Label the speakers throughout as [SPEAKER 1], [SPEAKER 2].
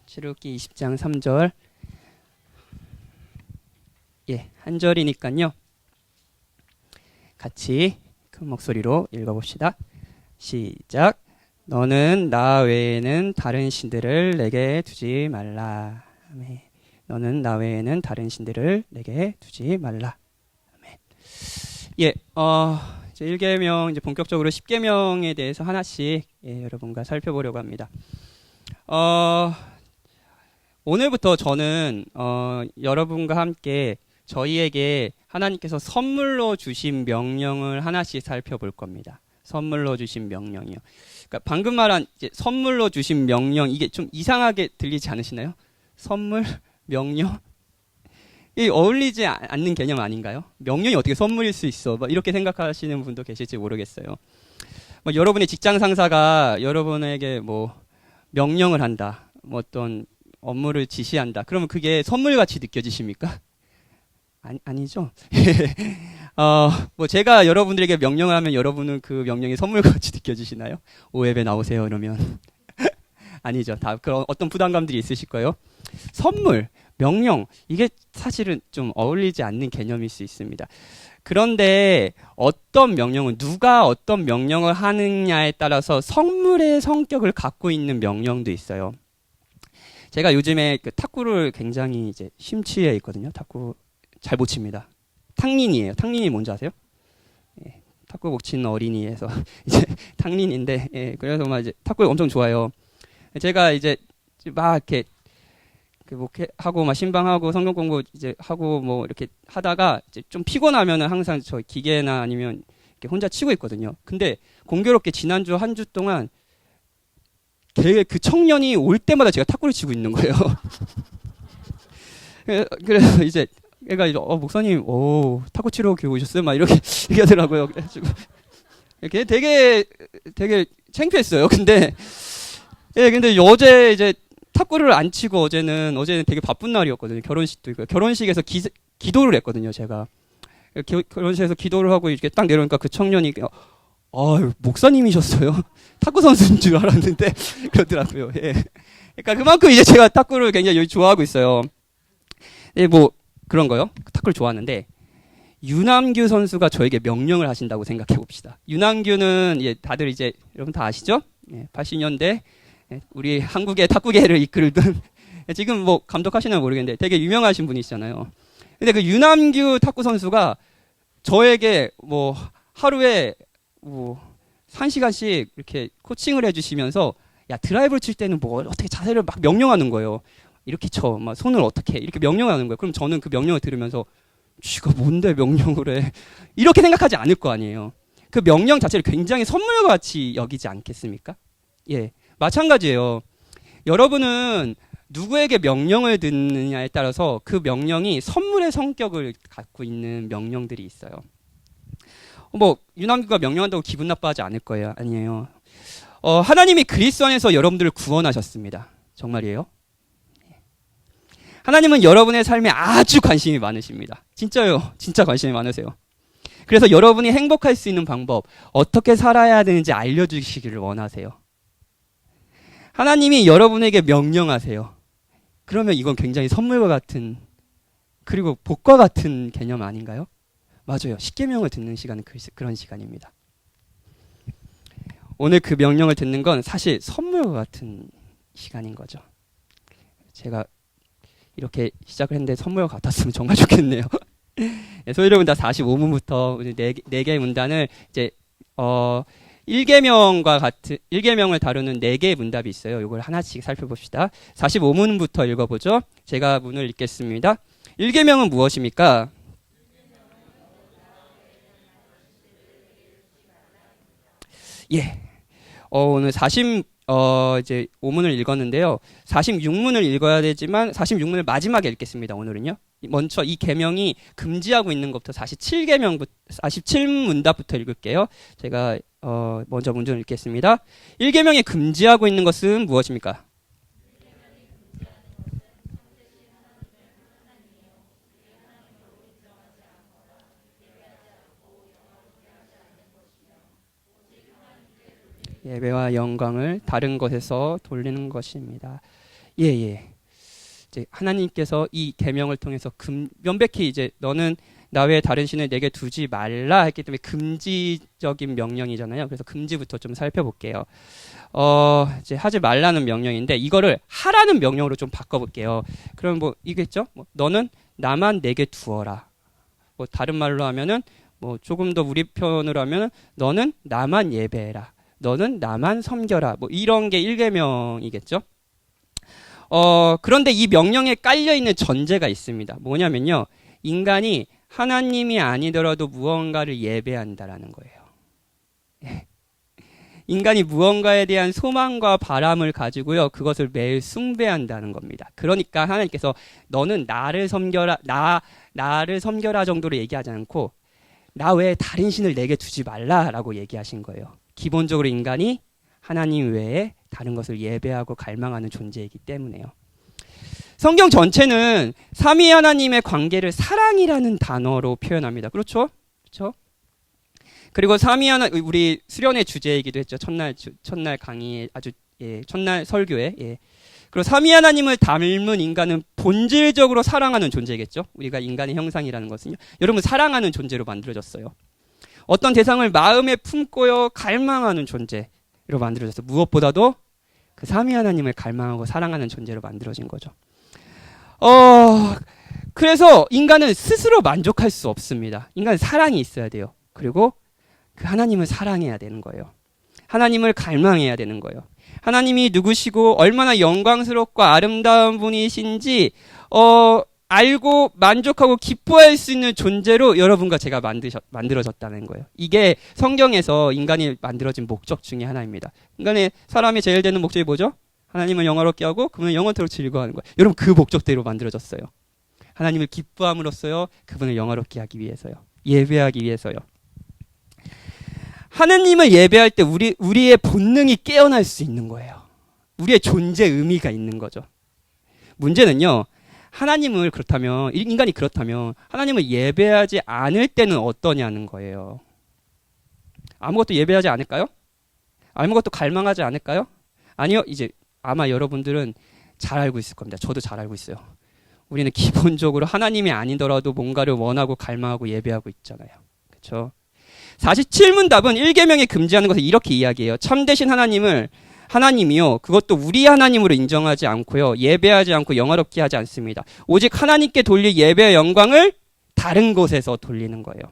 [SPEAKER 1] 출애굽기 20장 3절. 예, 한 절이니까요. 같이 큰 목소리로 읽어봅시다. 시작. 너는 나 외에는 다른 신들을 내게 두지 말라. 아멘. 너는 나 외에는 다른 신들을 내게 두지 말라. 아멘. 예, 이제 1계명, 이제 본격적으로 10계명에 대해서 하나씩 여러분과 살펴보려고 합니다. 오늘부터 저는 여러분과 함께 저희에게 하나님께서 선물로 주신 명령을 하나씩 살펴볼 겁니다. 선물로 주신 명령이요. 그러니까 방금 말한 이제 선물로 주신 명령, 이게 좀 이상하게 들리지 않으시나요? 선물, 명령, 이 어울리지 않는 개념 아닌가요? 명령이 어떻게 선물일 수 있어? 뭐 이렇게 생각하시는 분도 계실지 모르겠어요. 뭐 여러분의 직장 상사가 여러분에게 뭐 명령을 한다, 뭐 어떤 업무를 지시한다. 그러면 그게 선물같이 느껴지십니까? 아니죠. 뭐 제가 여러분들에게 명령을 하면 여러분은 그 명령이 선물같이 느껴지시나요? 오예배 나오세요 이러면 아니죠. 다 그런 어떤 부담감들이 있으실 거예요. 선물, 명령, 이게 사실은 좀 어울리지 않는 개념일 수 있습니다. 그런데 어떤 명령은 누가 어떤 명령을 하느냐에 따라서 선물의 성격을 갖고 있는 명령도 있어요. 제가 요즘에 그 탁구를 굉장히 이제 심취해 있거든요. 탁구 잘 못 칩니다. 탁린이에요. 탁린이 뭔지 아세요? 예, 탁구 못 치는 어린이에서 이제 탁린인데, 예, 그래서 막 이제 탁구를 엄청 좋아해요. 제가 이제 막 이렇게 목회하고 막 신방하고 성경 공부 이제 하고 뭐 이렇게 하다가 이제 좀 피곤하면은 항상 저 기계나 아니면 이렇게 혼자 치고 있거든요. 근데 공교롭게 지난주 한 주 동안 그 청년이 올 때마다 제가 탁구를 치고 있는 거예요. 그래서 이제 얘가 이제 목사님, 탁구 치러 교회 오셨어요? 막 이렇게 얘기하더라고요. 그래가지고 이렇게 되게 창피했어요. 근데 어제 이제 탁구를 안 치고 어제는 되게 바쁜 날이었거든요. 결혼식도 있고 결혼식에서 기도를 했거든요. 제가 결혼식에서 기도를 하고 이렇게 딱 내려오니까 그 청년이 목사님이셨어요? 탁구 선수인 줄 알았는데 그러더라고요. 예. 그러니까 그만큼 이제 제가 탁구를 굉장히 좋아하고 있어요. 예, 뭐 그런 거요. 탁구를 좋아하는데 유남규 선수가 저에게 명령을 하신다고 생각해 봅시다. 유남규는 다들 이제 여러분 다 아시죠? 80년대 우리 한국의 탁구계를 이끌던 지금 뭐 감독하시나 모르겠는데 되게 유명하신 분이시잖아요. 근데 그 유남규 탁구 선수가 저에게 뭐 하루에 뭐 1시간씩 이렇게 코칭을 해주시면서 야 드라이브를 칠 때는 뭐 어떻게 자세를 막 명령하는 거예요. 이렇게 쳐, 막 손을 어떻게 해 이렇게 명령하는 거예요. 그럼 저는 그 명령을 들으면서 쥐가 뭔데 명령을 해 이렇게 생각하지 않을 거 아니에요. 그 명령 자체를 굉장히 선물같이 여기지 않겠습니까? 예, 마찬가지예요. 여러분은 누구에게 명령을 듣느냐에 따라서 그 명령이 선물의 성격을 갖고 있는 명령들이 있어요. 뭐 유남규가 명령한다고 기분 나빠하지 않을 거예요. 아니에요. 하나님이 그리스도 안에서 여러분들을 구원하셨습니다. 정말이에요? 하나님은 여러분의 삶에 아주 관심이 많으십니다. 진짜요. 진짜 관심이 많으세요. 그래서 여러분이 행복할 수 있는 방법, 어떻게 살아야 되는지 알려주시기를 원하세요. 하나님이 여러분에게 명령하세요. 그러면 이건 굉장히 선물과 같은, 그리고 복과 같은 개념 아닌가요? 맞아요. 10계명을 듣는 시간은 그런 시간입니다. 오늘 그 명령을 듣는 건 사실 선물과 같은 시간인 거죠. 제가 이렇게 시작을 했는데 선물과 같았으면 정말 좋겠네요. 소위 여러분 다 45문부터 4개의 문단을 이제 1계명과 같은 1계명을 다루는 4개의 문답이 있어요. 이걸 하나씩 살펴봅시다. 45문부터 읽어보죠. 제가 문을 읽겠습니다. 1계명은 무엇입니까? 예. 오늘 이제 5문을 읽었는데요. 46문을 읽어야 되지만 46문을 마지막에 읽겠습니다. 오늘은요. 먼저 이 계명이 금지하고 있는 것부터 47문답부터 읽을게요. 제가 먼저 문제를 읽겠습니다. 1계명이 금지하고 있는 것은 무엇입니까? 예배와 영광을 다른 것에서 돌리는 것입니다. 예. 이제 하나님께서 이 계명을 통해서 명백히 이제 너는 나 외에 다른 신을 내게 두지 말라 했기 때문에 금지적인 명령이잖아요. 그래서 금지부터 좀 살펴볼게요. 이제 하지 말라는 명령인데 이거를 하라는 명령으로 좀 바꿔볼게요. 그럼 뭐 이겠죠? 너는 나만 내게 두어라. 다른 말로 하면은 조금 더 우리 표현으로 하면 너는 나만 예배해라. 너는 나만 섬겨라. 이런 게 1계명이겠죠? 그런데 이 명령에 깔려있는 전제가 있습니다. 뭐냐면요. 인간이 하나님이 아니더라도 무언가를 예배한다라는 거예요. 인간이 무언가에 대한 소망과 바람을 가지고요. 그것을 매일 숭배한다는 겁니다. 그러니까 하나님께서 너는 나를 섬겨라, 나를 섬겨라 정도로 얘기하지 않고 나 외에 다른 신을 내게 두지 말라라고 얘기하신 거예요. 기본적으로 인간이 하나님 외에 다른 것을 예배하고 갈망하는 존재이기 때문에요. 성경 전체는 삼위 하나님의 관계를 사랑이라는 단어로 표현합니다. 그렇죠? 그렇죠? 그리고 삼위 하나 우리 수련의 주제이기도 했죠. 첫날 강의 첫날 설교에. 그리고 삼위 하나님을 닮은 인간은 본질적으로 사랑하는 존재겠죠. 우리가 인간의 형상이라는 것은요. 여러분 사랑하는 존재로 만들어졌어요. 어떤 대상을 마음에 품고요 갈망하는 존재로 만들어졌어요. 무엇보다도 그 삼위 하나님을 갈망하고 사랑하는 존재로 만들어진 거죠. 그래서 인간은 스스로 만족할 수 없습니다. 인간은 사랑이 있어야 돼요. 그리고 그 하나님을 사랑해야 되는 거예요. 하나님을 갈망해야 되는 거예요. 하나님이 누구시고 얼마나 영광스럽고 아름다운 분이신지 알고 만족하고 기뻐할 수 있는 존재로 여러분과 제가 만들어졌다는 거예요. 이게 성경에서 인간이 만들어진 목적 중에 하나입니다. 인간의 사람이 제일 되는 목적이 뭐죠? 하나님을 영화롭게 하고 그분을 영원토록 즐거워하는 거예요. 여러분 그 목적대로 만들어졌어요. 하나님을 기뻐함으로써요. 그분을 영화롭게 하기 위해서요. 예배하기 위해서요. 하나님을 예배할 때 우리의 본능이 깨어날 수 있는 거예요. 우리의 존재 의미가 있는 거죠. 문제는요. 하나님을 그렇다면 인간이 그렇다면 하나님을 예배하지 않을 때는 어떠냐는 거예요. 아무것도 예배하지 않을까요? 아무것도 갈망하지 않을까요? 아니요. 이제 아마 여러분들은 잘 알고 있을 겁니다. 저도 잘 알고 있어요. 우리는 기본적으로 하나님이 아니더라도 뭔가를 원하고 갈망하고 예배하고 있잖아요. 그렇죠? 47문답은 1계명에 금지하는 것을 이렇게 이야기해요. 참되신 하나님이요. 그것도 우리 하나님으로 인정하지 않고요. 예배하지 않고 영화롭게 하지 않습니다. 오직 하나님께 돌릴 예배의 영광을 다른 곳에서 돌리는 거예요.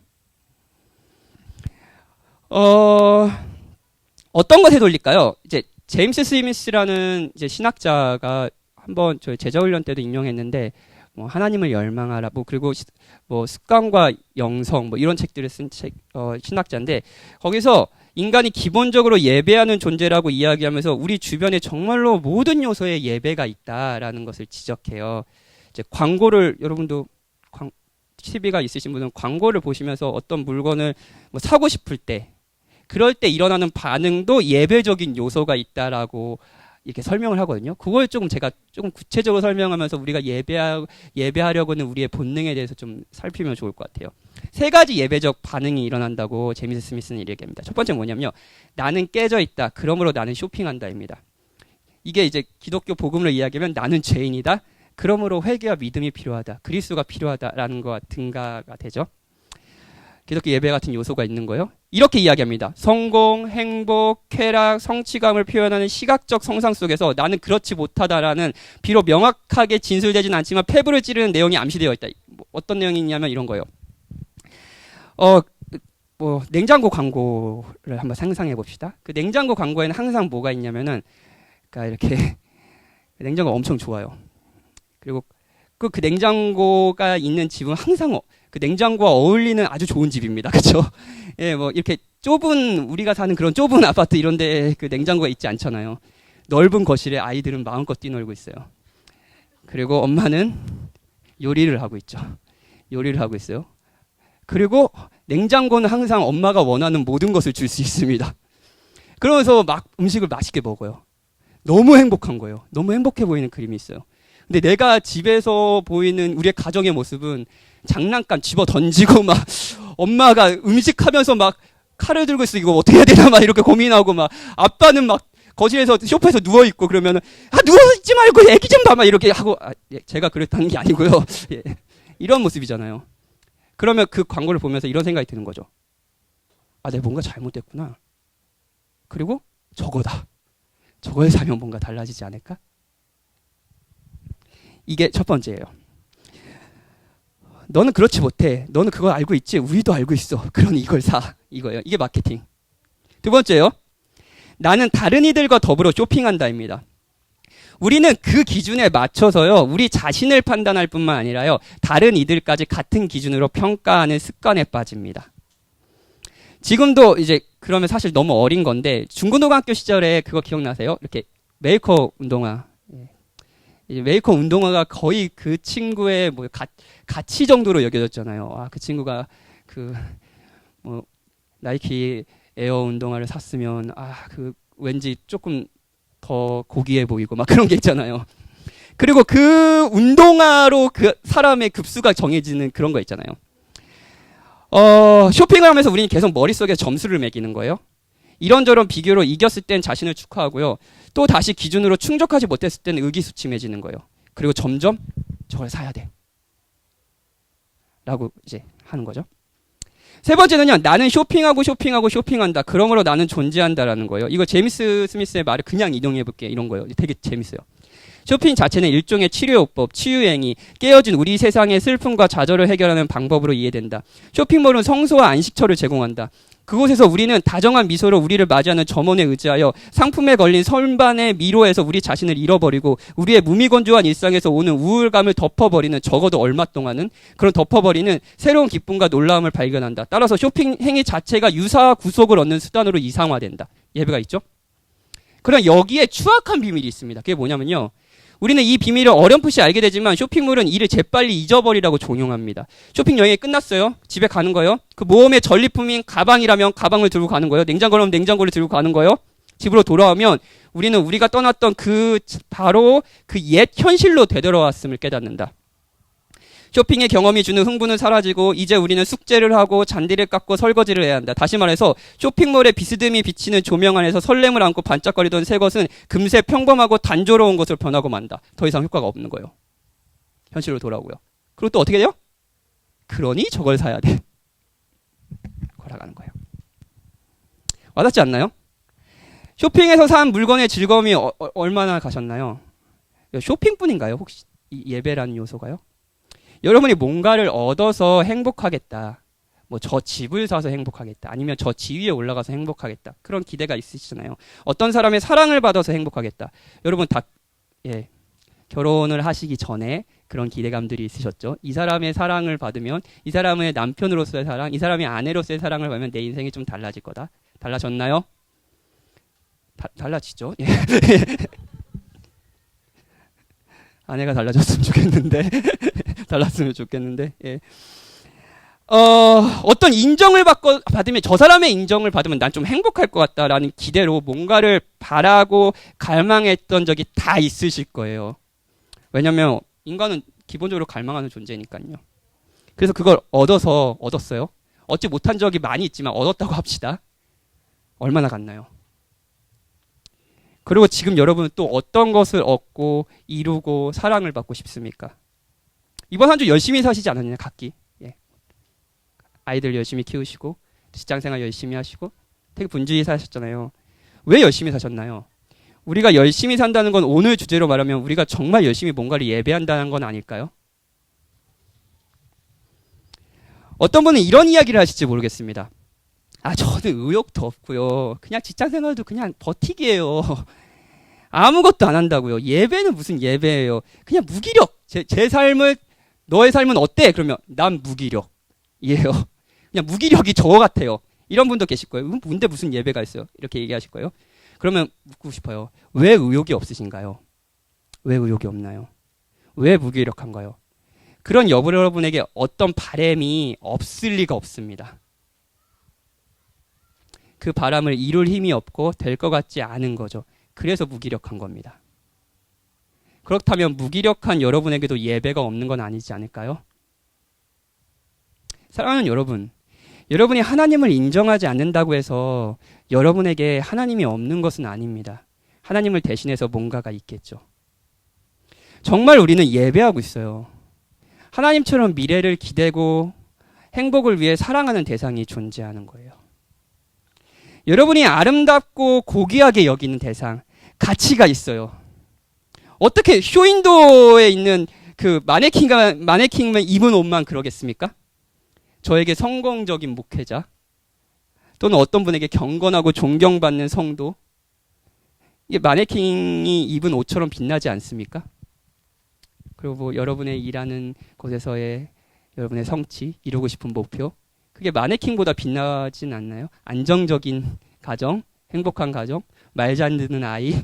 [SPEAKER 1] 어떤 것에 돌릴까요? 이제 제임스 스미스라는 이제 신학자가 한번 저희 제자훈련 때도 인용했는데 하나님을 열망하라 그리고 습관과 영성 이런 책들을 쓴 신학자인데 거기서 인간이 기본적으로 예배하는 존재라고 이야기하면서 우리 주변에 정말로 모든 요소에 예배가 있다라는 것을 지적해요. 이제 광고를 여러분도 TV가 있으신 분은 광고를 보시면서 어떤 물건을 사고 싶을 때 그럴 때 일어나는 반응도 예배적인 요소가 있다라고 이렇게 설명을 하거든요. 그걸 제가 조금 구체적으로 설명하면서 우리가 예배하려고는 우리의 본능에 대해서 좀 살피면 좋을 것 같아요. 3가지 예배적 반응이 일어난다고 제임스 스미스는 이렇게 합니다. 첫 번째 뭐냐면요. 나는 깨져 있다. 그러므로 나는 쇼핑한다입니다. 이게 이제 기독교 복음으로 이야기하면 나는 죄인이다. 그러므로 회개와 믿음이 필요하다. 그리스도가 필요하다라는 것과 등가가 되죠. 기독교 예배 같은 요소가 있는 거예요. 이렇게 이야기합니다. 성공, 행복, 쾌락, 성취감을 표현하는 시각적 성상 속에서 나는 그렇지 못하다라는 비록 명확하게 진술되진 않지만 폐부를 찌르는 내용이 암시되어 있다. 어떤 내용이 있냐면 이런 거예요. 냉장고 광고를 한번 상상해 봅시다. 그 냉장고 광고에는 항상 뭐가 있냐면은 그러니까 이렇게 냉장고 엄청 좋아요. 그리고 그 냉장고가 있는 집은 항상 그 냉장고와 어울리는 아주 좋은 집입니다. 그렇죠? 예, 이렇게 우리가 사는 그런 좁은 아파트 이런 데 그 냉장고가 있지 않잖아요. 넓은 거실에 아이들은 마음껏 뛰놀고 있어요. 그리고 엄마는 요리를 하고 있죠. 요리를 하고 있어요. 그리고 냉장고는 항상 엄마가 원하는 모든 것을 줄 수 있습니다. 그러면서 막 음식을 맛있게 먹어요. 너무 행복한 거예요. 너무 행복해 보이는 그림이 있어요. 근데 내가 집에서 보이는 우리의 가정의 모습은 장난감 집어 던지고 막 엄마가 음식하면서 막 칼을 들고 있어 이거 어떻게 해야 되나 막 이렇게 고민하고 막 아빠는 막 거실에서 소파에서 누워있고 그러면은, 누워있지 말고 애기 좀 봐봐! 이렇게 하고, 제가 그랬다는 게 아니고요. 예. 이런 모습이잖아요. 그러면 그 광고를 보면서 이런 생각이 드는 거죠. 내가 뭔가 잘못됐구나. 그리고 저거다. 저거에 사면 뭔가 달라지지 않을까? 이게 첫 번째예요. 너는 그렇지 못해. 너는 그걸 알고 있지? 우리도 알고 있어. 그러니 이걸 사. 이거예요. 이게 마케팅. 두 번째요. 나는 다른 이들과 더불어 쇼핑한다입니다. 우리는 그 기준에 맞춰서요. 우리 자신을 판단할 뿐만 아니라요. 다른 이들까지 같은 기준으로 평가하는 습관에 빠집니다. 지금도 이제 그러면 사실 너무 어린 건데 중고등학교 시절에 그거 기억나세요? 이렇게 메이커 운동화. 이제 메이커 운동화가 거의 그 친구의 뭐 가치 정도로 여겨졌잖아요. 그 친구가 나이키 에어 운동화를 샀으면 그 왠지 조금 더 고귀해 보이고 막 그런 게 있잖아요. 그리고 그 운동화로 그 사람의 급수가 정해지는 그런 거 있잖아요. 쇼핑을 하면서 우리는 계속 머릿속에 점수를 매기는 거예요. 이런저런 비교로 이겼을 땐 자신을 축하하고요. 또 다시 기준으로 충족하지 못했을 때는 의기소침해지는 거예요. 그리고 점점 저걸 사야 돼. 라고 이제 하는 거죠. 세 번째는요. 나는 쇼핑한다. 그러므로 나는 존재한다라는 거예요. 이거 제임스 스미스의 말을 그냥 인용해 볼게요. 이런 거예요. 되게 재밌어요. 쇼핑 자체는 일종의 치료요법, 치유행위, 깨어진 우리 세상의 슬픔과 좌절을 해결하는 방법으로 이해된다. 쇼핑몰은 성소와 안식처를 제공한다. 그곳에서 우리는 다정한 미소로 우리를 맞이하는 점원에 의지하여 상품에 걸린 선반의 미로에서 우리 자신을 잃어버리고 우리의 무미건조한 일상에서 오는 우울감을 덮어버리는, 적어도 얼마 동안은 그런 덮어버리는 새로운 기쁨과 놀라움을 발견한다. 따라서 쇼핑 행위 자체가 유사와 구속을 얻는 수단으로 이상화된다. 예배가 있죠? 그럼 여기에 추악한 비밀이 있습니다. 그게 뭐냐면요. 우리는 이 비밀을 어렴풋이 알게 되지만 쇼핑몰은 이를 재빨리 잊어버리라고 종용합니다. 쇼핑 여행이 끝났어요. 집에 가는 거예요. 그 모험의 전리품인 가방이라면 가방을 들고 가는 거예요. 냉장고라면 냉장고를 들고 가는 거예요. 집으로 돌아오면 우리는 우리가 떠났던 바로 그 옛 현실로 되돌아왔음을 깨닫는다. 쇼핑의 경험이 주는 흥분은 사라지고 이제 우리는 숙제를 하고 잔디를 깎고 설거지를 해야 한다. 다시 말해서 쇼핑몰의 비스듬히 비치는 조명 안에서 설렘을 안고 반짝거리던 새 것은 금세 평범하고 단조로운 것으로 변하고 만다. 더 이상 효과가 없는 거예요. 현실로 돌아오고요. 그리고 또 어떻게 돼요? 그러니 저걸 사야 돼. 걸어가는 거예요. 와닿지 않나요? 쇼핑에서 산 물건의 즐거움이 얼마나 가셨나요? 쇼핑뿐인가요? 혹시 이 예배라는 요소가요? 여러분이 뭔가를 얻어서 행복하겠다. 뭐 저 집을 사서 행복하겠다. 아니면 저 지위에 올라가서 행복하겠다. 그런 기대가 있으시잖아요. 어떤 사람의 사랑을 받아서 행복하겠다. 여러분 다 결혼을 하시기 전에 그런 기대감들이 있으셨죠. 이 사람의 사랑을 받으면, 이 사람의 남편으로서의 사랑, 이 사람의 아내로서의 사랑을 받으면 내 인생이 좀 달라질 거다. 달라졌나요? 달라지죠. 예. 아내가 달라졌으면 좋겠는데 달랐으면 좋겠는데 예. 어떤 인정을 받으면, 저 사람의 인정을 받으면 난 좀 행복할 것 같다라는 기대로 뭔가를 바라고 갈망했던 적이 다 있으실 거예요. 왜냐면 인간은 기본적으로 갈망하는 존재니까요. 그래서 그걸 얻었어요. 얻지 못한 적이 많이 있지만 얻었다고 합시다. 얼마나 갔나요? 그리고 지금 여러분은 또 어떤 것을 얻고 이루고 사랑을 받고 싶습니까? 이번 한 주 열심히 사시지 않았냐, 각기? 예. 아이들 열심히 키우시고 직장생활 열심히 하시고 되게 분주히 사셨잖아요. 왜 열심히 사셨나요? 우리가 열심히 산다는 건 오늘 주제로 말하면 우리가 정말 열심히 뭔가를 예배한다는 건 아닐까요? 어떤 분은 이런 이야기를 하실지 모르겠습니다. 저는 의욕도 없고요. 그냥 직장생활도 그냥 버티기예요. 아무것도 안 한다고요. 예배는 무슨 예배예요. 그냥 무기력. 제 삶을, 너의 삶은 어때? 그러면 난 무기력이에요. 그냥 무기력이 저거 같아요. 이런 분도 계실 거예요. 근데 무슨 예배가 있어요? 이렇게 얘기하실 거예요. 그러면 묻고 싶어요. 왜 의욕이 없으신가요? 왜 의욕이 없나요? 왜 무기력한가요? 그런 여러분에게 어떤 바람이 없을 리가 없습니다. 그 바람을 이룰 힘이 없고 될 것 같지 않은 거죠. 그래서 무기력한 겁니다. 그렇다면 무기력한 여러분에게도 예배가 없는 건 아니지 않을까요? 사랑하는 여러분, 여러분이 하나님을 인정하지 않는다고 해서 여러분에게 하나님이 없는 것은 아닙니다. 하나님을 대신해서 뭔가가 있겠죠. 정말 우리는 예배하고 있어요. 하나님처럼 미래를 기대고 행복을 위해 사랑하는 대상이 존재하는 거예요. 여러분이 아름답고 고귀하게 여기는 대상, 가치가 있어요. 어떻게 쇼윈도에 있는 그 마네킹만 입은 옷만 그러겠습니까? 저에게 성공적인 목회자 또는 어떤 분에게 경건하고 존경받는 성도, 이게 마네킹이 입은 옷처럼 빛나지 않습니까? 그리고 뭐 여러분의 일하는 곳에서의 여러분의 성취, 이루고 싶은 목표, 그게 마네킹보다 빛나진 않나요? 안정적인 가정, 행복한 가정, 말 잘 듣는 아이,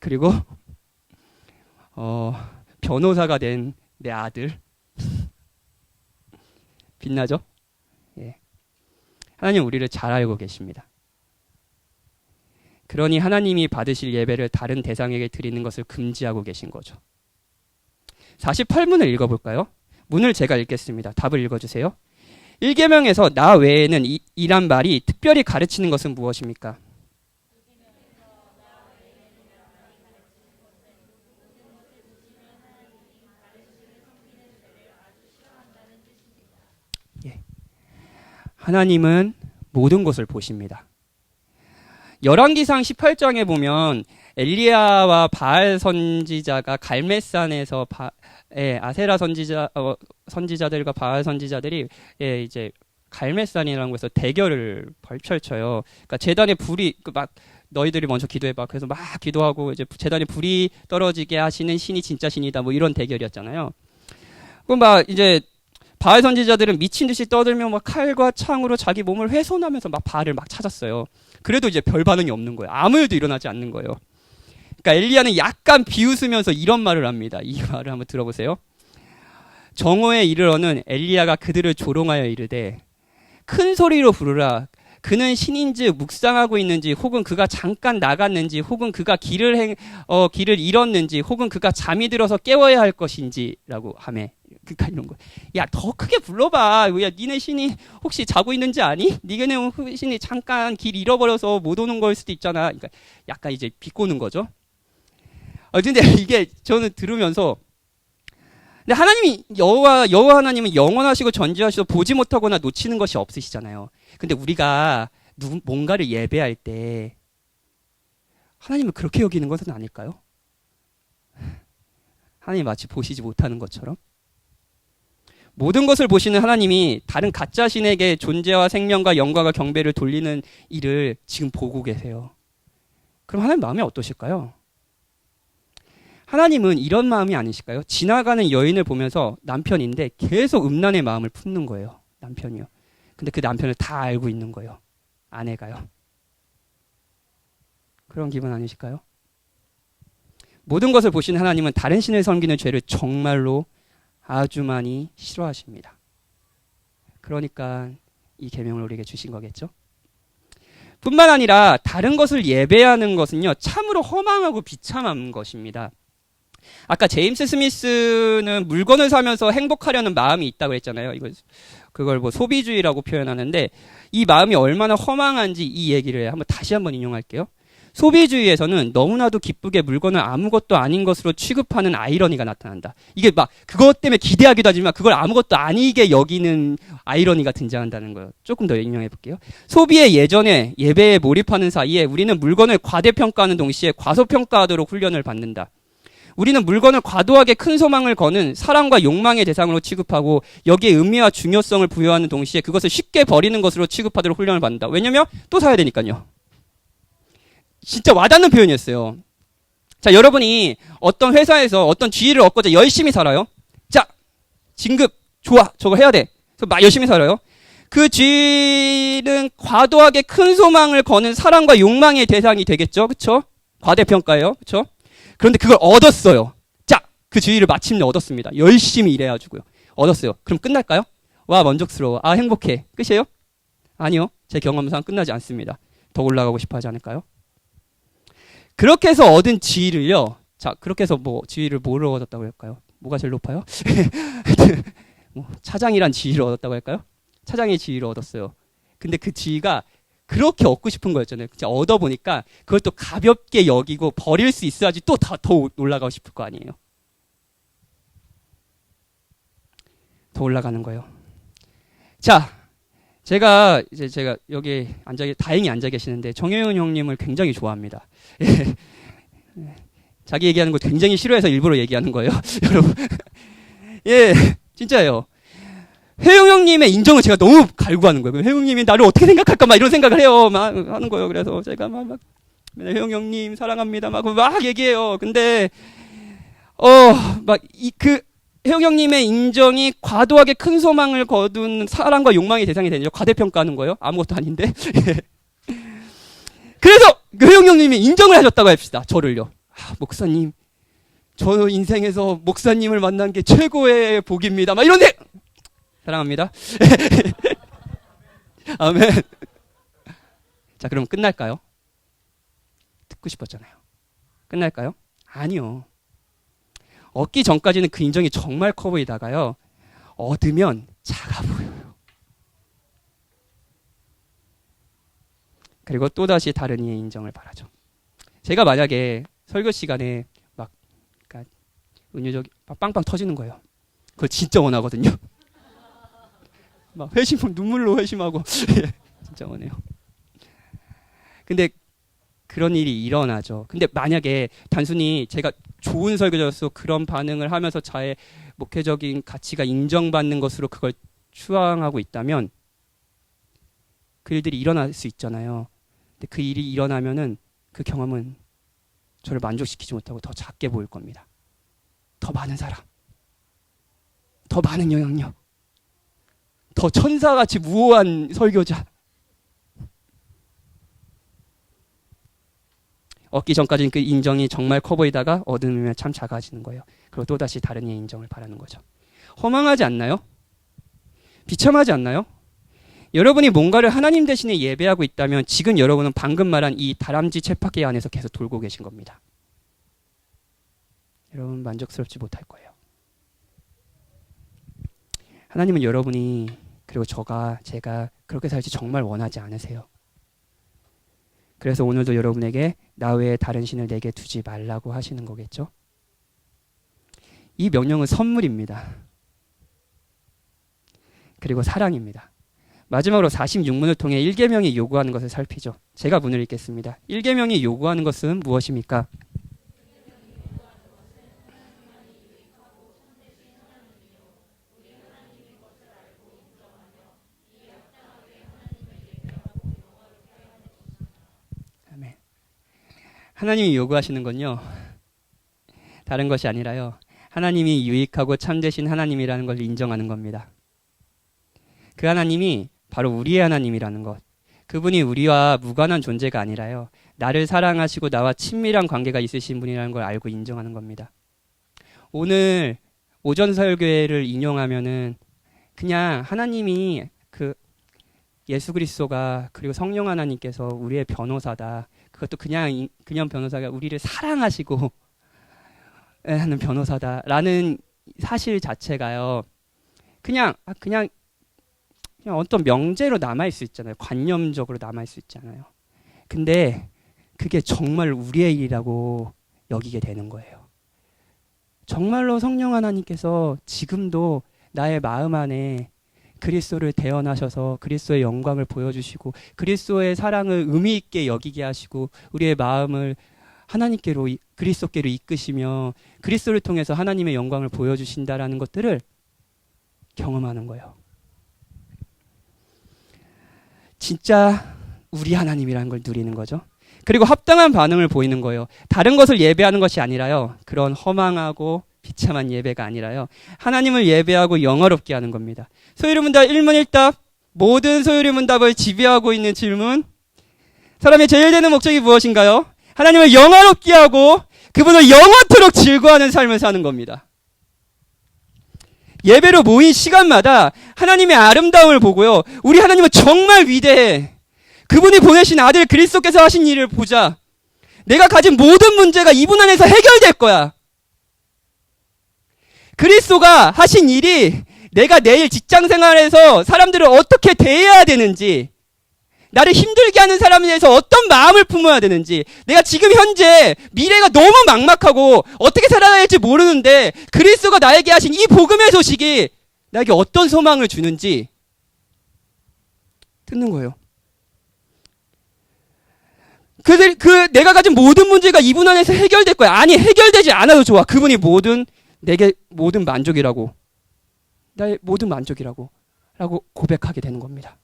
[SPEAKER 1] 그리고 변호사가 된 내 아들. 빛나죠? 예. 하나님 우리를 잘 알고 계십니다. 그러니 하나님이 받으실 예배를 다른 대상에게 드리는 것을 금지하고 계신 거죠. 48문을 읽어볼까요? 문을 제가 읽겠습니다. 답을 읽어주세요. 1계명에서 나 외에는 이란 말이 특별히 가르치는 것은 무엇입니까? 예. 하나님은 모든 것을 보십니다. 열왕기상 18장에 보면 엘리야와 바알 선지자가 갈멜산에서 아세라 선지자들과 바알 선지자들이 이제 갈멜산이라는 곳에서 대결을 펼쳐요. 그러니까 제단에 불이 막 너희들이 먼저 기도해봐. 그래서 막 기도하고 이제 제단에 불이 떨어지게 하시는 신이 진짜 신이다. 뭐 이런 대결이었잖아요. 그럼 막 이제 바알 선지자들은 미친 듯이 떠들며 막 칼과 창으로 자기 몸을 훼손하면서 막 바알을 막 찾았어요. 그래도 이제 별 반응이 없는 거예요. 아무 일도 일어나지 않는 거예요. 그러니까 엘리야는 약간 비웃으면서 이런 말을 합니다. 이 말을 한번 들어보세요. 정오에 이르러는 엘리야가 그들을 조롱하여 이르되 큰 소리로 부르라. 그는 신인즉 묵상하고 있는지, 혹은 그가 잠깐 나갔는지, 혹은 그가 길을 잃었는지, 혹은 그가 잠이 들어서 깨워야 할 것인지라고 하매. 그러니까 이런 거. 야, 더 크게 불러봐. 야, 니네 신이 혹시 자고 있는지 아니? 니네 신이 잠깐 길 잃어버려서 못 오는 걸 수도 있잖아. 그러니까 약간 이제 비꼬는 거죠. 근데 이게 저는 들으면서, 근데 하나님이 여호와 하나님은 영원하시고 전지하시고 보지 못하거나 놓치는 것이 없으시잖아요. 근데 우리가 뭔가를 예배할 때 하나님을 그렇게 여기는 것은 아닐까요? 하나님 마치 보시지 못하는 것처럼. 모든 것을 보시는 하나님이 다른 가짜 신에게 존재와 생명과 영광과 경배를 돌리는 일을 지금 보고 계세요. 그럼 하나님 마음이 어떠실까요? 하나님은 이런 마음이 아니실까요? 지나가는 여인을 보면서 남편인데 계속 음란의 마음을 품는 거예요. 남편이요. 근데 그 남편을 다 알고 있는 거예요. 아내가요. 그런 기분 아니실까요? 모든 것을 보시는 하나님은 다른 신을 섬기는 죄를 정말로 아주 많이 싫어하십니다. 그러니까 이 계명을 우리에게 주신 거겠죠? 뿐만 아니라 다른 것을 예배하는 것은요, 참으로 허망하고 비참한 것입니다. 아까 제임스 스미스는 물건을 사면서 행복하려는 마음이 있다고 했잖아요. 그걸 뭐 소비주의라고 표현하는데 이 마음이 얼마나 허망한지 이 얘기를 다시 한번 인용할게요. 소비주의에서는 너무나도 기쁘게 물건을 아무것도 아닌 것으로 취급하는 아이러니가 나타난다. 이게 막 그것 때문에 기대하기도 하지만 그걸 아무것도 아니게 여기는 아이러니가 등장한다는 거예요. 조금 더 인용해 볼게요. 소비의 예전에 예배에 몰입하는 사이에 우리는 물건을 과대평가하는 동시에 과소평가하도록 훈련을 받는다. 우리는 물건을 과도하게 큰 소망을 거는 사랑과 욕망의 대상으로 취급하고 여기에 의미와 중요성을 부여하는 동시에 그것을 쉽게 버리는 것으로 취급하도록 훈련을 받는다. 왜냐면 또 사야 되니까요. 진짜 와닿는 표현이었어요. 자, 여러분이 어떤 회사에서 어떤 지위를 얻고자 열심히 살아요. 자, 진급, 좋아, 저거 해야 돼. 그래서 막 열심히 살아요. 그 지위는 과도하게 큰 소망을 거는 사랑과 욕망의 대상이 되겠죠. 그쵸? 과대평가예요. 그쵸? 그런데 그걸 얻었어요. 자, 그 지위를 마침내 얻었습니다. 열심히 일해가지고요. 얻었어요. 그럼 끝날까요? 와, 만족스러워. 아, 행복해. 끝이에요? 아니요. 제 경험상 끝나지 않습니다. 더 올라가고 싶어 하지 않을까요? 그렇게 해서 얻은 지위를요. 자, 그렇게 해서 지위를 뭐로 얻었다고 할까요? 뭐가 제일 높아요? 차장이란 지위를 얻었다고 할까요? 차장의 지위를 얻었어요. 근데 그 지위가 그렇게 얻고 싶은 거였잖아요. 진짜 얻어보니까 그걸 또 가볍게 여기고 버릴 수 있어야지 또 더 올라가고 싶을 거 아니에요. 더 올라가는 거예요. 자, 제가 여기 다행히 앉아 계시는데 정혜윤 형님을 굉장히 좋아합니다. 자기 얘기하는 거 굉장히 싫어해서 일부러 얘기하는 거예요. 여러분. 예, 진짜예요. 혜영 형님의 인정을 제가 너무 갈구하는 거예요. 혜영 형님이 나를 어떻게 생각할까 막 이런 생각을 해요. 막 하는 거예요. 그래서 제가 막 혜영 형님 사랑합니다. 막 얘기해요. 근데 혜영 형님의 인정이 과도하게 큰 소망을 거둔 사랑과 욕망의 대상이 되죠. 과대평가하는 거예요. 아무것도 아닌데. 그래서 혜영 형님이 인정을 하셨다고 합시다. 저를요. 목사님, 저 인생에서 목사님을 만난 게 최고의 복입니다. 막 이런데 사랑합니다. 아멘. 자, 그럼 끝날까요? 듣고 싶었잖아요. 끝날까요? 아니요. 얻기 전까지는 그 인정이 정말 커 보이다가요, 얻으면 작아 보여요. 그리고 또다시 다른 이의 인정을 바라죠. 제가 만약에 설교 시간에 그러니까 은유적 빵빵 터지는 거예요. 그걸 진짜 원하거든요. 막 눈물로 회심하고 진짜 원해요. 근데 그런 일이 일어나죠. 근데 만약에 단순히 제가 좋은 설교자로서 그런 반응을 하면서 저의 목회적인 가치가 인정받는 것으로 그걸 추앙하고 있다면 그 일들이 일어날 수 있잖아요. 근데 그 일이 일어나면은 그 경험은 저를 만족시키지 못하고 더 작게 보일 겁니다. 더 많은 사람, 더 많은 영향력, 더 천사같이 무오한 설교자. 얻기 전까지는 그 인정이 정말 커 보이다가 얻으면 참 작아지는 거예요. 그리고 또다시 다른 이의 인정을 바라는 거죠. 허망하지 않나요? 비참하지 않나요? 여러분이 뭔가를 하나님 대신에 예배하고 있다면 지금 여러분은 방금 말한 이 다람쥐 쳇바퀴 안에서 계속 돌고 계신 겁니다. 여러분 만족스럽지 못할 거예요. 하나님은 여러분이 그리고 제가 그렇게 살지 정말 원하지 않으세요. 그래서 오늘도 여러분에게 나 외에 다른 신을 내게 두지 말라고 하시는 거겠죠? 이 명령은 선물입니다. 그리고 사랑입니다. 마지막으로 46문을 통해 1계명이 요구하는 것을 살피죠. 제가 문을 읽겠습니다. 1계명이 요구하는 것은 무엇입니까? 아멘. 하나님이 요구하시는 건요, 다른 것이 아니라요, 하나님이 유익하고 참되신 하나님이라는 걸 인정하는 겁니다. 그 하나님이 바로 우리의 하나님이라는 것, 그분이 우리와 무관한 존재가 아니라요, 나를 사랑하시고 나와 친밀한 관계가 있으신 분이라는 걸 알고 인정하는 겁니다. 오늘 오전 설교회를 인용하면은 그냥 하나님이 예수 그리스도가 그리고 성령 하나님께서 우리의 변호사다, 그것도 그냥 변호사가 우리를 사랑하시고 하는 변호사다라는 사실 자체가요, 그냥 어떤 명제로 남아있을 수 있잖아요. 관념적으로 남아있을 수 있잖아요. 근데 그게 정말 우리의 일이라고 여기게 되는 거예요. 정말로 성령 하나님께서 지금도 나의 마음 안에 그리스도를 대언하셔서 그리스도의 영광을 보여주시고 그리스도의 사랑을 의미 있게 여기게 하시고 우리의 마음을 하나님께로, 그리스도께로 이끄시며 그리스도를 통해서 하나님의 영광을 보여주신다라는 것들을 경험하는 거예요. 진짜 우리 하나님이라는 걸 누리는 거죠. 그리고 합당한 반응을 보이는 거예요. 다른 것을 예배하는 것이 아니라요, 그런 허망하고 비참한 예배가 아니라요, 하나님을 예배하고 영화롭게 하는 겁니다. 소유리 문답 1문 1답, 모든 소유리 문답을 지배하고 있는 질문, 사람의 제일 되는 목적이 무엇인가요? 하나님을 영화롭게 하고 그분을 영원토록 즐거워하는 삶을 사는 겁니다. 예배로 모인 시간마다 하나님의 아름다움을 보고요, 우리 하나님은 정말 위대해, 그분이 보내신 아들 그리스도께서 하신 일을 보자, 내가 가진 모든 문제가 이분 안에서 해결될 거야, 그리스도가 하신 일이 내가 내일 직장생활에서 사람들을 어떻게 대해야 되는지, 나를 힘들게 하는 사람에 대해서 어떤 마음을 품어야 되는지, 내가 지금 현재 미래가 너무 막막하고 어떻게 살아야 할지 모르는데 그리스도가 나에게 하신 이 복음의 소식이 나에게 어떤 소망을 주는지 듣는 거예요. 내가 가진 모든 문제가 이분 안에서 해결될 거야. 아니, 해결되지 않아도 좋아. 그분이 내게 모든 만족이라고, 나의 모든 만족이라고 라고 고백하게 되는 겁니다.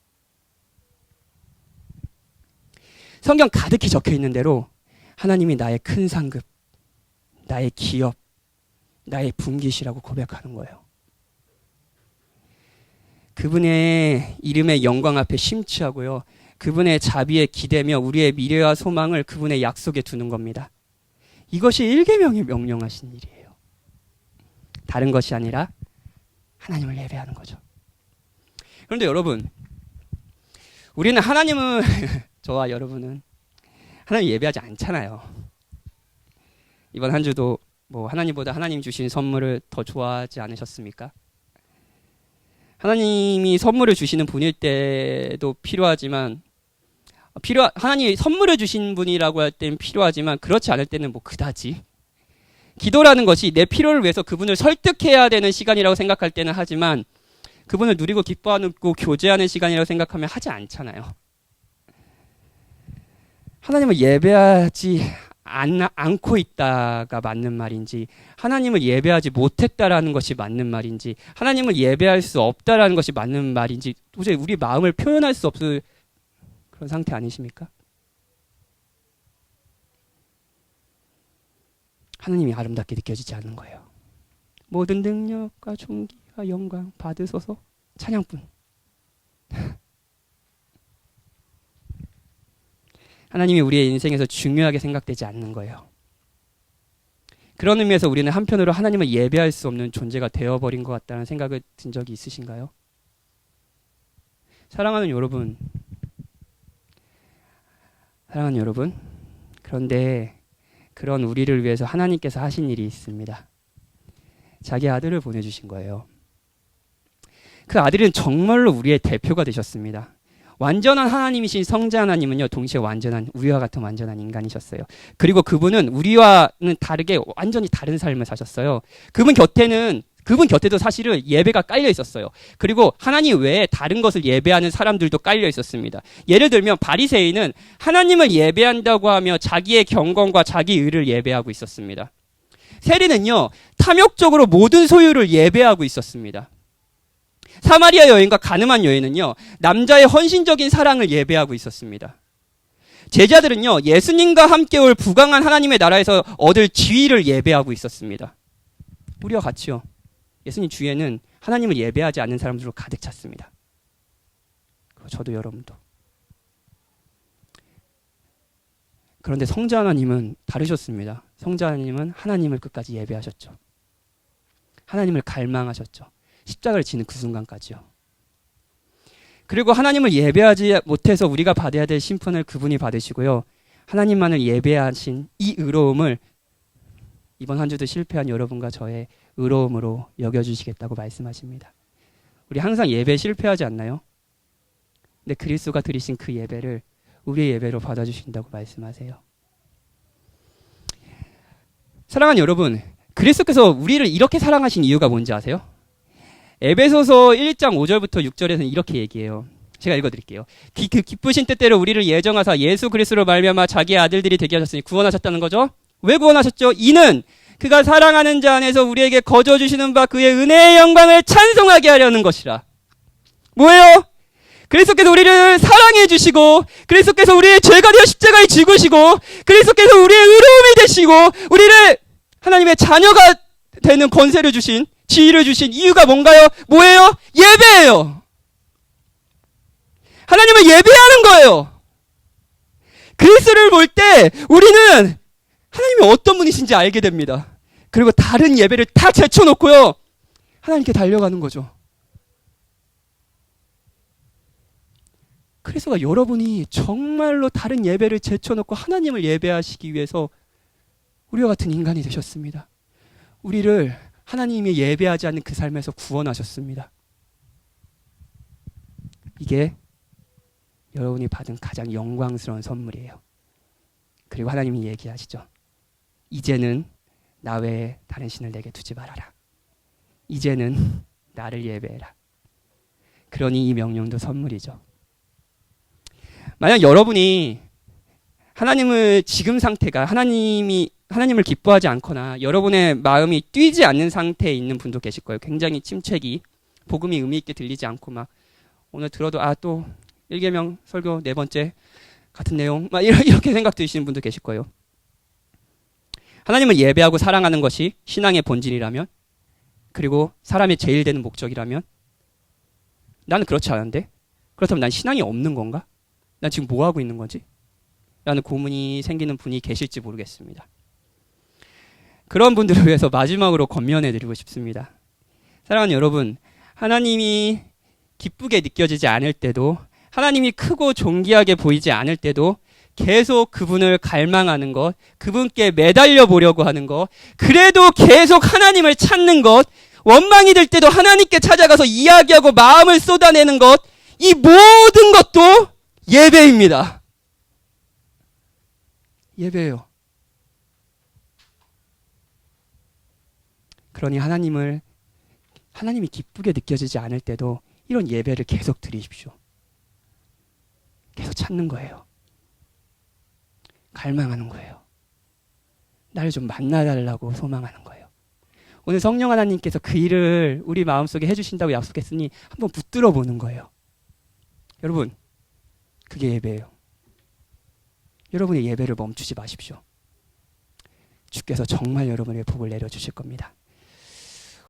[SPEAKER 1] 성경 가득히 적혀 있는 대로 하나님이 나의 큰 상급, 나의 기업, 나의 분깃이라고 고백하는 거예요. 그분의 이름의 영광 앞에 심취하고요, 그분의 자비에 기대며 우리의 미래와 소망을 그분의 약속에 두는 겁니다. 이것이 1계명이 명령하신 일이에요. 다른 것이 아니라 하나님을 예배하는 거죠. 그런데 여러분, 우리는 하나님은 저와 여러분은 하나님 예배하지 않잖아요. 이번 한 주도 하나님보다 하나님 주신 선물을 더 좋아하지 않으셨습니까? 하나님이 선물을 주시는 분일 때도 필요하지만, 하나님이 선물을 주신 분이라고 할 때는 필요하지만, 그렇지 않을 때는 그다지. 기도라는 것이 내 필요를 위해서 그분을 설득해야 되는 시간이라고 생각할 때는 하지만, 그분을 누리고 기뻐하고 교제하는 시간이라고 생각하면 하지 않잖아요. 하나님을 예배하지 않고 있다가 맞는 말인지, 하나님을 예배하지 못했다라는 것이 맞는 말인지, 하나님을 예배할 수 없다라는 것이 맞는 말인지 도저히 우리 마음을 표현할 수 없을 그런 상태 아니십니까? 하나님이 아름답게 느껴지지 않는 거예요. 모든 능력과 존귀와 영광 받으소서 찬양뿐. 하나님이 우리의 인생에서 중요하게 생각되지 않는 거예요. 그런 의미에서 우리는 한편으로 하나님을 예배할 수 없는 존재가 되어버린 것 같다는 생각을 든 적이 있으신가요? 사랑하는 여러분, 그런데 그런 우리를 위해서 하나님께서 하신 일이 있습니다. 자기 아들을 보내주신 거예요. 그 아들은 정말로 우리의 대표가 되셨습니다. 완전한 하나님이신 성자 하나님은요, 동시에 우리와 같은 완전한 인간이셨어요. 그리고 그분은 우리와는 다르게 완전히 다른 삶을 사셨어요. 그분 곁에도 사실은 예배가 깔려 있었어요. 그리고 하나님 외에 다른 것을 예배하는 사람들도 깔려 있었습니다. 예를 들면 바리새인은 하나님을 예배한다고 하며 자기의 경건과 자기 의를 예배하고 있었습니다. 세리는요, 탐욕적으로 모든 소유를 예배하고 있었습니다. 사마리아 여인과 가늠한 여인은요, 남자의 헌신적인 사랑을 예배하고 있었습니다. 제자들은요, 예수님과 함께 올 부강한 하나님의 나라에서 얻을 지위를 예배하고 있었습니다. 우리와 같이요, 예수님 주위에는 하나님을 예배하지 않는 사람들로 가득 찼습니다. 저도 여러분도. 그런데 성자 하나님은 다르셨습니다. 성자 하나님은 하나님을 끝까지 예배하셨죠. 하나님을 갈망하셨죠. 십자가를 지는 그 순간까지요. 그리고 하나님을 예배하지 못해서 우리가 받아야 될 심판을 그분이 받으시고요, 하나님만을 예배하신 이 의로움을 이번 한 주도 실패한 여러분과 저의 의로움으로 여겨주시겠다고 말씀하십니다. 우리 항상 예배에 실패하지 않나요? 근데 그리스도가 드리신 그 예배를 우리의 예배로 받아주신다고 말씀하세요. 사랑하는 여러분, 그리스도께서 우리를 이렇게 사랑하신 이유가 뭔지 아세요? 에베소서 1장 5절부터 6절에서는 이렇게 얘기해요. 제가 읽어드릴게요. 그 기쁘신 뜻대로 우리를 예정하사 예수 그리스도로 말미암아 자기의 아들들이 되게 하셨으니 구원하셨다는 거죠. 왜 구원하셨죠? 이는 그가 사랑하는 자 안에서 우리에게 거저 주시는 바 그의 은혜의 영광을 찬송하게 하려는 것이라. 뭐예요? 그리스도께서 우리를 사랑해 주시고, 그리스도께서 우리의 죄가 되어 십자가에 죽으시고, 그리스도께서 우리의 의로움이 되시고, 우리를 하나님의 자녀가 되는 권세를 주신, 지위를 주신 이유가 뭔가요? 뭐예요? 예배예요. 하나님을 예배하는 거예요. 그리스도를 볼 때 우리는 하나님이 어떤 분이신지 알게 됩니다. 그리고 다른 예배를 다 제쳐놓고요, 하나님께 달려가는 거죠. 그리스도가 여러분이 정말로 다른 예배를 제쳐놓고 하나님을 예배하시기 위해서 우리와 같은 인간이 되셨습니다. 우리를 하나님이 예배하지 않는 그 삶에서 구원하셨습니다. 이게 여러분이 받은 가장 영광스러운 선물이에요. 그리고 하나님이 얘기하시죠. 이제는 나 외에 다른 신을 내게 두지 말아라. 이제는 나를 예배해라. 그러니 이 명령도 선물이죠. 만약 여러분이 하나님을 지금 상태가 하나님을 기뻐하지 않거나 여러분의 마음이 뛰지 않는 상태에 있는 분도 계실 거예요. 굉장히 침체기, 복음이 의미 있게 들리지 않고 막 오늘 들어도 또 1계명 설교 4번째 같은 내용 막 이렇게 생각 드시는 분도 계실 거예요. 하나님을 예배하고 사랑하는 것이 신앙의 본질이라면, 그리고 사람의 제일 되는 목적이라면, 나는 그렇지 않은데? 그렇다면 난 신앙이 없는 건가? 난 지금 뭐 하고 있는 거지? 라는 고민이 생기는 분이 계실지 모르겠습니다. 그런 분들을 위해서 마지막으로 권면해 드리고 싶습니다. 사랑하는 여러분, 하나님이 기쁘게 느껴지지 않을 때도, 하나님이 크고 존귀하게 보이지 않을 때도 계속 그분을 갈망하는 것, 그분께 매달려 보려고 하는 것, 그래도 계속 하나님을 찾는 것, 원망이 들 때도 하나님께 찾아가서 이야기하고 마음을 쏟아내는 것, 이 모든 것도 예배입니다. 예배예요. 그러니 하나님이 기쁘게 느껴지지 않을 때도 이런 예배를 계속 드리십시오. 계속 찾는 거예요. 갈망하는 거예요. 나를 좀 만나달라고 소망하는 거예요. 오늘 성령 하나님께서 그 일을 우리 마음속에 해주신다고 약속했으니 한번 붙들어 보는 거예요. 여러분, 그게 예배예요. 여러분의 예배를 멈추지 마십시오. 주께서 정말 여러분의 복을 내려주실 겁니다.